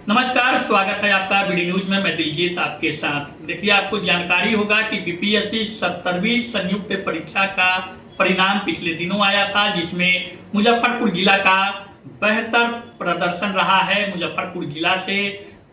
नमस्कार, स्वागत है आपका बीडी न्यूज में। मैं दिलजीत आपके साथ। देखिए, आपको जानकारी होगा कि बीपीएससी 70वीं संयुक्त परीक्षा का परिणाम पिछले दिनों आया था, जिसमें मुजफ्फरपुर जिला का बेहतर प्रदर्शन रहा है। मुजफ्फरपुर जिला से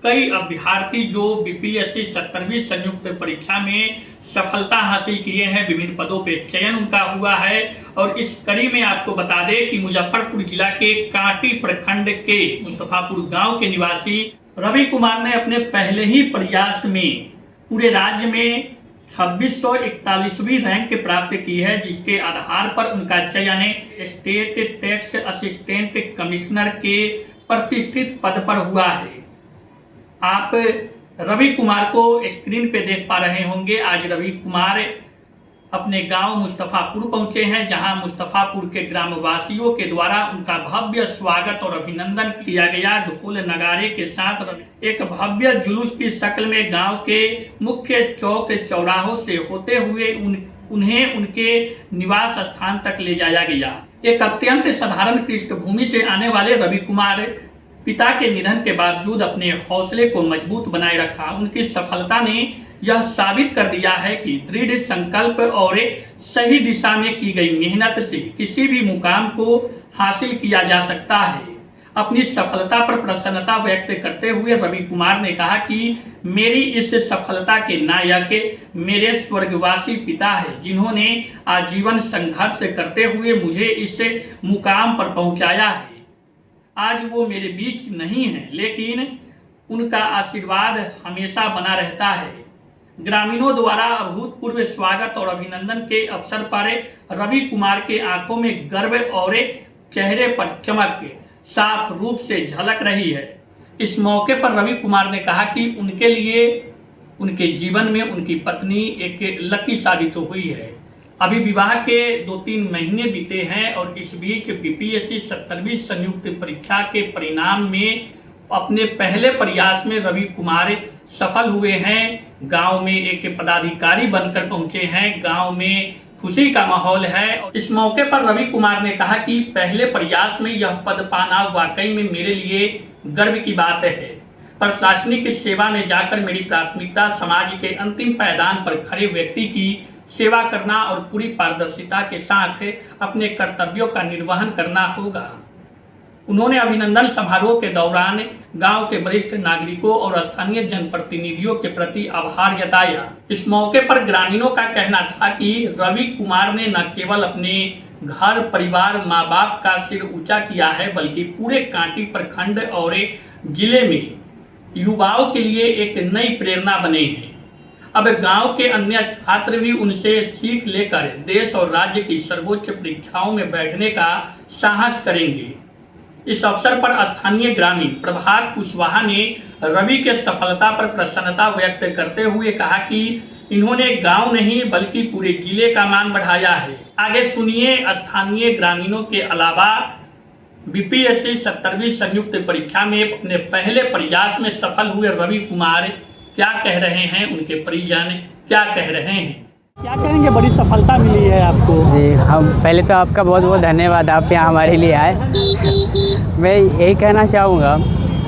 कई अभ्यर्थी जो बीपीएससी 70वीं संयुक्त परीक्षा में सफलता हासिल किए हैं, विभिन्न पदों पे चयन उनका हुआ है। और इस कड़ी में आपको बता दें कि मुजफ्फरपुर जिला के कांटी प्रखंड के मुस्तफापुर गांव के निवासी रवि कुमार ने अपने पहले ही प्रयास में पूरे राज्य में 2641वीं रैंक प्राप्त की है, जिसके आधार पर उनका चयन स्टेट टैक्स असिस्टेंट कमिश्नर के प्रतिष्ठित पद पर हुआ है। आप रवि कुमार को स्क्रीन पे देख पा रहे होंगे। आज रवि कुमार अपने गांव मुस्तफापुर पहुंचे हैं, जहां मुस्तफापुर के ग्रामवासियों के द्वारा उनका भव्य स्वागत और अभिनंदन किया गया। ढोल नगारे के साथ एक भव्य जुलूस की शक्ल में गांव के मुख्य चौक चौराहों से होते हुए उन्हें उनके निवास स्थान तक ले जाया गया। एक अत्यंत साधारण पृष्ठभूमि से आने वाले रवि कुमार पिता के निधन के बावजूद अपने हौसले को मजबूत बनाए रखा। उनकी सफलता ने यह साबित कर दिया है कि दृढ़ संकल्प और सही दिशा में की गई मेहनत से किसी भी मुकाम को हासिल किया जा सकता है। अपनी सफलता पर प्रसन्नता व्यक्त करते हुए रवि कुमार ने कहा कि मेरी इस सफलता के नायक मेरे स्वर्गवासी पिता है, जिन्होंने आजीवन संघर्ष करते हुए मुझे इस मुकाम पर पहुंचाया है। आज वो मेरे बीच नहीं है, लेकिन उनका आशीर्वाद हमेशा बना रहता है। ग्रामीणों द्वारा अभूतपूर्व स्वागत और अभिनंदन के अवसर पर रवि कुमार के आंखों में गर्व और चेहरे पर चमक साफ रूप से झलक रही है। इस मौके पर रवि कुमार ने कहा कि उनके लिए उनके जीवन में उनकी पत्नी एक लकी साबित हुई है। अभी विवाह के 2-3 महीने बीते हैं और इस बीच बीपीएससी 70वीं संयुक्त परीक्षा के परिणाम में अपने पहले प्रयास में रवि कुमार सफल हुए हैं। गांव में एक पदाधिकारी बनकर पहुंचे हैं। गांव में खुशी का माहौल है। इस मौके पर रवि कुमार ने कहा कि पहले प्रयास में यह पद पाना वाकई में मेरे लिए गर्व की बात है। प्रशासनिक सेवा में जाकर मेरी प्राथमिकता समाज के अंतिम पायदान पर खड़े व्यक्ति की सेवा करना और पूरी पारदर्शिता के साथ अपने कर्तव्यों का निर्वहन करना होगा। उन्होंने अभिनंदन समारोह के दौरान गांव के वरिष्ठ नागरिकों और स्थानीय जनप्रतिनिधियों के प्रति आभार जताया। इस मौके पर ग्रामीणों का कहना था कि रवि कुमार ने न केवल अपने घर परिवार माँ बाप का सिर ऊंचा किया है, बल्कि पूरे कांटी प्रखंड और जिले में युवाओं के लिए एक नई प्रेरणा बने हैं। अब गांव के अन्य छात्र भी उनसे सीख लेकर देश और राज्य की सर्वोच्च परीक्षाओं में बैठने का साहस करेंगे। इस अवसर पर स्थानीय ग्रामीण प्रभात कुशवाहा ने रवि के सफलता पर प्रसन्नता व्यक्त करते हुए कहा कि इन्होंने गांव नहीं बल्कि पूरे जिले का मान बढ़ाया है। आगे सुनिए स्थानीय ग्रामीणों के अलावा बीपीएससी 70वीं संयुक्त परीक्षा में अपने पहले प्रयास में सफल हुए रवि कुमार क्या कह रहे हैं, उनके परिजन क्या कह रहे हैं। क्या कहेंगे, बड़ी सफलता मिली है आपको। जी, हम पहले तो आपका बहुत बहुत धन्यवाद, आप यहाँ हमारे लिए आए। मैं यही कहना चाहूँगा,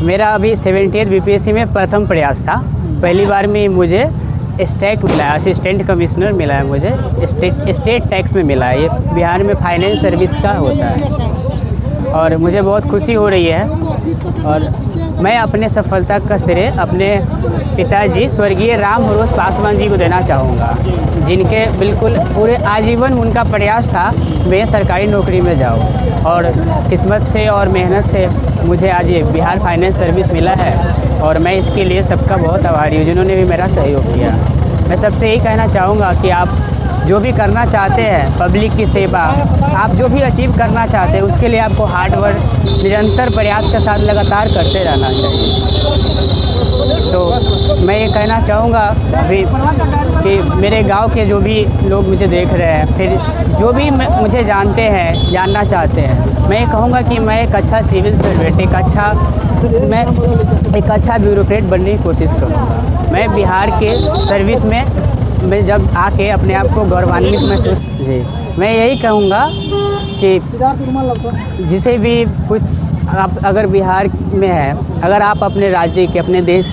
मेरा अभी 70th बीपीएससी में प्रथम प्रयास था। पहली बार में मुझे स्टैक मिला है, असिस्टेंट कमिश्नर मिला है, मुझे स्टेट टैक्स में मिला है। ये बिहार में फाइनेंस सर्विस का होता है और मुझे बहुत खुशी हो रही है। और मैं अपने सफलता का श्रेय अपने पिताजी स्वर्गीय राम मनोज पासवान जी को देना चाहूँगा, जिनके बिल्कुल पूरे आजीवन उनका प्रयास था मैं सरकारी नौकरी में जाऊँ, और किस्मत से और मेहनत से मुझे आज ये बिहार फाइनेंस सर्विस मिला है। और मैं इसके लिए सबका बहुत आभारी हूँ, जिन्होंने भी मेरा सहयोग किया। मैं सबसे यही कहना चाहूँगा कि आप जो भी करना चाहते हैं, पब्लिक की सेवा, आप जो भी अचीव करना चाहते हैं, उसके लिए आपको हार्ड वर्क, निरंतर प्रयास के साथ लगातार करते रहना चाहिए। तो मैं ये कहना चाहूँगा अभी कि मेरे गांव के जो भी लोग मुझे देख रहे हैं, फिर जो भी मुझे जानते हैं, जानना चाहते हैं, मैं ये कहूँगा कि मैं एक अच्छा सिविल सर्वेंट, एक अच्छा ब्यूरोक्रेट बनने की कोशिश करूँगा। मैं बिहार के सर्विस में मैं जब आके अपने आप को गौरवान्वित महसूस। जी, मैं यही कहूँगा कि कि जिसे भी कुछ आप अगर बिहार में है, अगर आप अपने राज्य के, अपने देश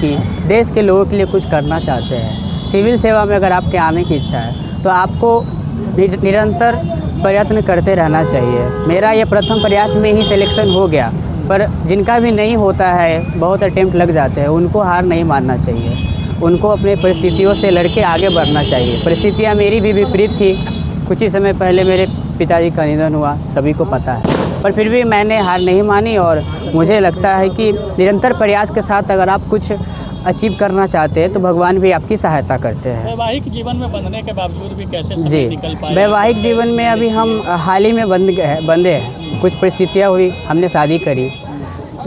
के लोगों के लिए कुछ करना चाहते हैं, सिविल सेवा में अगर आपके आने की इच्छा है, तो आपको निरंतर प्रयत्न करते रहना चाहिए। मेरा ये प्रथम प्रयास में ही सिलेक्शन हो गया, पर जिनका भी नहीं होता है, बहुत अटेम्प्ट लग जाते हैं, उनको हार नहीं मानना चाहिए। उनको अपने परिस्थितियों से लड़के आगे बढ़ना चाहिए। परिस्थितियाँ मेरी भी विपरीत थी। कुछ ही समय पहले मेरे पिताजी का निधन हुआ, सभी को पता है, पर फिर भी मैंने हार नहीं मानी और मुझे लगता है कि निरंतर प्रयास के साथ अगर आप कुछ अचीव करना चाहते हैं तो भगवान भी आपकी सहायता करते हैं। वैवाहिक जीवन में बंधने के बावजूद भी कैसे समय जी, निकल पाए? वैवाहिक जीवन में अभी हम हाल ही में बंधे हैं। कुछ परिस्थितियाँ हुई, हमने शादी करी,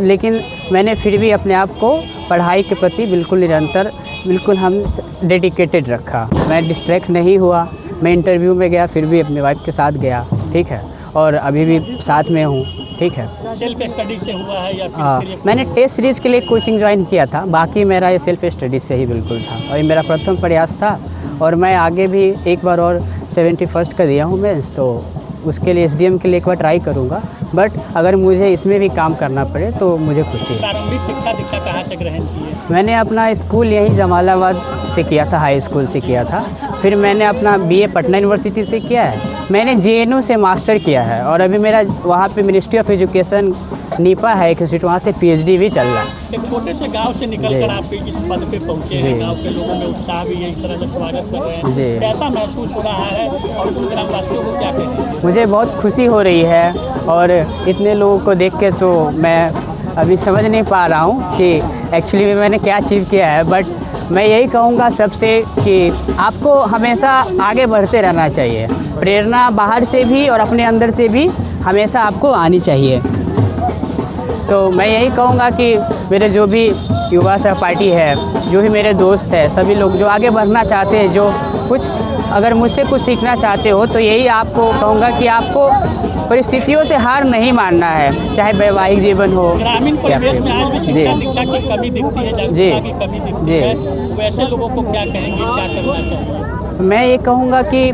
लेकिन मैंने फिर भी अपने आप को पढ़ाई के प्रति बिल्कुल हम डेडिकेटेड रखा। मैं डिस्ट्रैक्ट नहीं हुआ। मैं इंटरव्यू में गया, फिर भी अपनी वाइफ के साथ गया, ठीक है, और अभी भी साथ में हूँ, ठीक है। सेल्फ स्टडी से हुआ है या हाँ, मैंने टेस्ट सीरीज़ के लिए कोचिंग ज्वाइन किया था, बाकी मेरा ये सेल्फ स्टडी से ही बिल्कुल था और ये मेरा प्रथम प्रयास था। और मैं आगे भी एक बार और 71st का दिया हूँ मैं, तो उसके लिए SDM के लिए एक बार ट्राई करूँगा। बट अगर मुझे इसमें भी काम करना पड़े तो मुझे खुशी है। प्रारंभिक शिक्षा दीक्षा कहाँ से ग्रहण की है? मैंने अपना स्कूल यहीं जमालाबाद से किया था, हाई स्कूल से किया था। फिर मैंने अपना BA पटना यूनिवर्सिटी से किया है। मैंने JNU से मास्टर किया है और अभी मेरा वहाँ पे मिनिस्ट्री ऑफ एजुकेशन नीपा है एक इंस्टीट्यूट, वहाँ से PhD भी चल रहा है। एक छोटे से गांव से निकलकर आप इस पद पे पहुँचे हैं। गांव के लोगों में उत्साह भी है, इस तरह से स्वागत कर रहे हैं। जी, कैसा महसूस हो रहा है और उन ग्रामवासियों को क्या कहेंगे? मुझे बहुत खुशी हो रही है और इतने लोगों को देख के तो मैं अभी समझ नहीं पा रहा हूँ कि एक्चुअली में मैंने क्या अचीव किया है। बट मैं यही कहूँगा सबसे कि आपको हमेशा आगे बढ़ते रहना चाहिए। प्रेरणा बाहर से भी और अपने अंदर से भी हमेशा आपको आनी चाहिए। तो मैं यही कहूँगा कि मेरे जो भी युवा सहपाठी है, जो भी मेरे दोस्त हैं, सभी लोग जो आगे बढ़ना चाहते हैं, जो कुछ अगर मुझसे कुछ सीखना चाहते हो, तो यही आपको कहूँगा कि आपको परिस्थितियों से हार नहीं मानना है, चाहे वैवाहिक जीवन हो। ग्रामीण परिवेश में आज भी शिक्षा दीक्षा की कमी दिखती है, जागरूकता की कमी दिखती है। वैसे लोगों को क्या कहेंगे, क्या करना चाहिए? मैं ये कहूँगा कि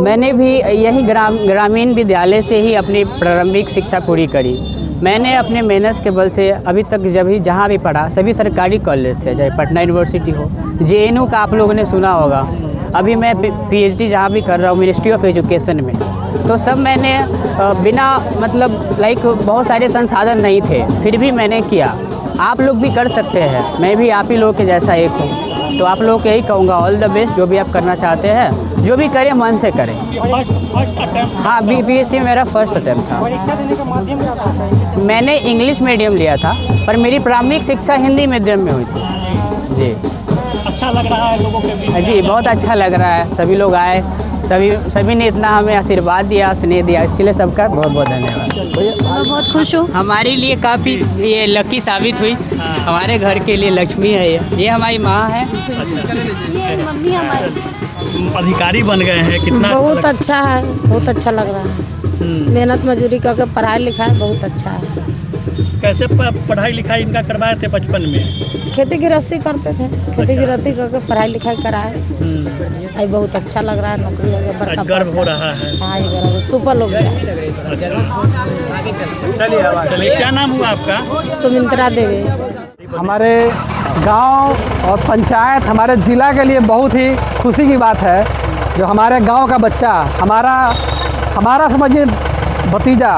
मैंने भी यही ग्रामीण विद्यालय से ही अपनी प्रारंभिक शिक्षा पूरी करी। मैंने अपने मेहनत के बल से अभी तक जहाँ भी पढ़ा, सभी सरकारी कॉलेज थे, चाहे पटना यूनिवर्सिटी हो, JNU का आप लोगों ने सुना होगा। अभी मैं PhD जहाँ भी कर रहा हूँ मिनिस्ट्री ऑफ एजुकेशन में, तो सब मैंने बिना मतलब बहुत सारे संसाधन नहीं थे, फिर भी मैंने किया। आप लोग भी कर सकते हैं, मैं भी आप ही लोग के जैसा एक हूँ। तो आप लोग को यही कहूँगा, ऑल द बेस्ट। जो भी आप करना चाहते हैं, जो भी करें मन से करें। हाँ, BPSC मेरा फर्स्ट अटैम्प्ट था। मैंने इंग्लिश मीडियम लिया था, पर मेरी प्रारंभिक शिक्षा हिंदी मीडियम में हुई थी। जी, अच्छा लग रहा है लोगों के बीच? जी, बहुत अच्छा लग रहा है। सभी लोग आए, सभी ने इतना हमें आशीर्वाद दिया, स्नेह दिया, इसके लिए सबका बहुत बहुत धन्यवाद। मैं बहुत खुश हूँ। हमारे लिए काफ़ी ये लकी साबित हुई। हमारे घर के लिए लक्ष्मी है ये हमारी माँ है। ये मम्मी हमारी। अधिकारी बन गए हैं, कितना बहुत अच्छा है, बहुत अच्छा लग रहा है। मेहनत मजदूरी करके पढ़ाई लिखाई बहुत अच्छा है। कैसे पढ़ाई लिखाई इनका करवाए थे बचपन में? खेती गृहस्थी करते थे, खेती गृहस्थी करके पढ़ाई लिखाई कराए। आई बहुत अच्छा लग रहा है, नौकरी हो गया, बड़का गर्व हो रहा है। हाँ, ये गर्व सुपर लोग। चलिए, क्या नाम हुआ आपका? सुमित्रा देवी। हमारे गांव और पंचायत, हमारे ज़िला के लिए बहुत ही खुशी की बात है। जो हमारे गांव का बच्चा, हमारा समझिए भतीजा,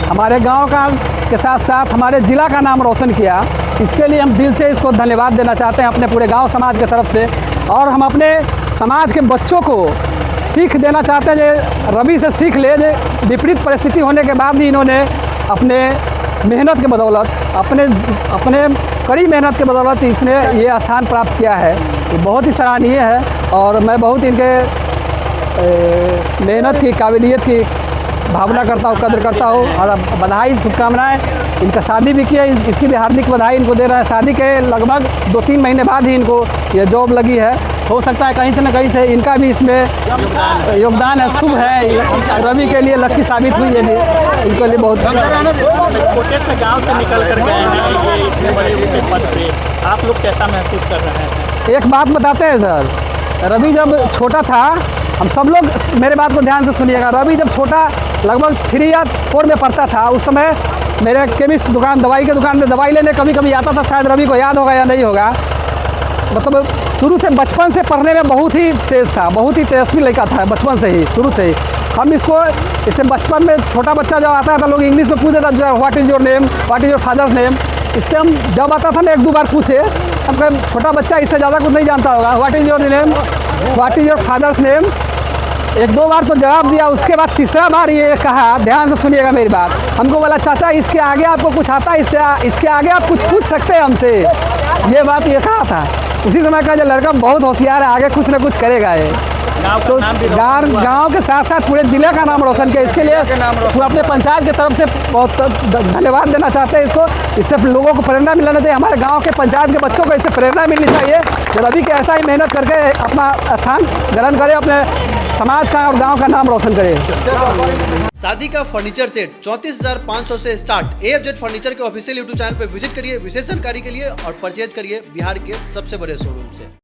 हमारे गांव का के साथ साथ हमारे ज़िला का नाम रोशन किया। इसके लिए हम दिल से इसको धन्यवाद देना चाहते हैं अपने पूरे गांव समाज की तरफ से। और हम अपने समाज के बच्चों को सीख देना चाहते हैं, जो रवि से सीख ले, जो विपरीत परिस्थिति होने के बाद भी इन्होंने अपने मेहनत के बदौलत, अपने कड़ी मेहनत के बदौलत इसने ये स्थान प्राप्त किया है। ये बहुत ही सराहनीय है और मैं बहुत इनके मेहनत की, काबिलियत की भावना करता हूँ, कदर करता हूँ। और बधाई, शुभकामनाएं। इनका शादी भी किया, इसकी भी हार्दिक बधाई इनको दे रहा है। शादी के लगभग 2-3 महीने बाद ही इनको ये जॉब लगी है। हो सकता है कहीं से न कहीं से इनका भी इसमें योगदान है, शुभ है। रवि के लिए लकी साबित हुई है भी, इनके लिए बहुत। छोटे से गांव से निकल कर गए हैं ये इतने बड़े ऊंचे पद पे, आप लोग कैसा महसूस कर रहे हैं? एक बात बताते हैं सर, रवि जब छोटा था, हम सब लोग मेरे बात को ध्यान से सुनिएगा। रवि जब छोटा लगभग 3 या 4 में पढ़ता था। उस समय मेरे केमिस्ट दुकान, दवाई के दुकान में दवाई लेने कभी कभी आता था। शायद रवि को याद होगा या नहीं होगा। मतलब शुरू से बचपन से पढ़ने में बहुत ही तेज़ था, बहुत ही तेजस्वी लड़का था बचपन से ही, शुरू से ही। हम इससे बचपन में छोटा बच्चा जब आता था लोग इंग्लिश में पूछे था what is your name, what is your father's name. इससे हम जब आता था ना 1-2 बार पूछे, हम कहें छोटा बच्चा इससे ज़्यादा कुछ नहीं जानता होगा, what is your name, what is your father's name. 1-2 बार तो जवाब दिया। उसके बाद तीसरा बार ये कहा, ध्यान से सुनिएगा मेरी बात, हमको बोला चाचा इसके आगे आपको कुछ आता है, इसके आगे आप कुछ पूछ सकते हैं हमसे। ये बात ये कहा था। उसी समय का जो लड़का बहुत होशियार है, आगे कुछ ना कुछ करेगा ये। तो गाँव के साथ साथ पूरे जिले का नाम रोशन किया। इसके लिए वो अपने पंचायत की तरफ से बहुत धन्यवाद देना चाहते हैं इसको। इससे लोगों को प्रेरणा मिलना चाहिए, हमारे गांव के पंचायत के बच्चों को इससे प्रेरणा मिलनी चाहिए कि रवि के ऐसा ही मेहनत करके अपना स्थान ग्रहण करे, अपने समाज का और गांव का नाम रोशन करे। शादी का फर्नीचर सेट 34,500 से स्टार्ट। AFZ फर्नीचर के ऑफिशियल यूट्यूब चैनल पर विजिट करिए विशेष जानकारी के लिए और परचेज करिए बिहार के सबसे बड़े शोरूम से।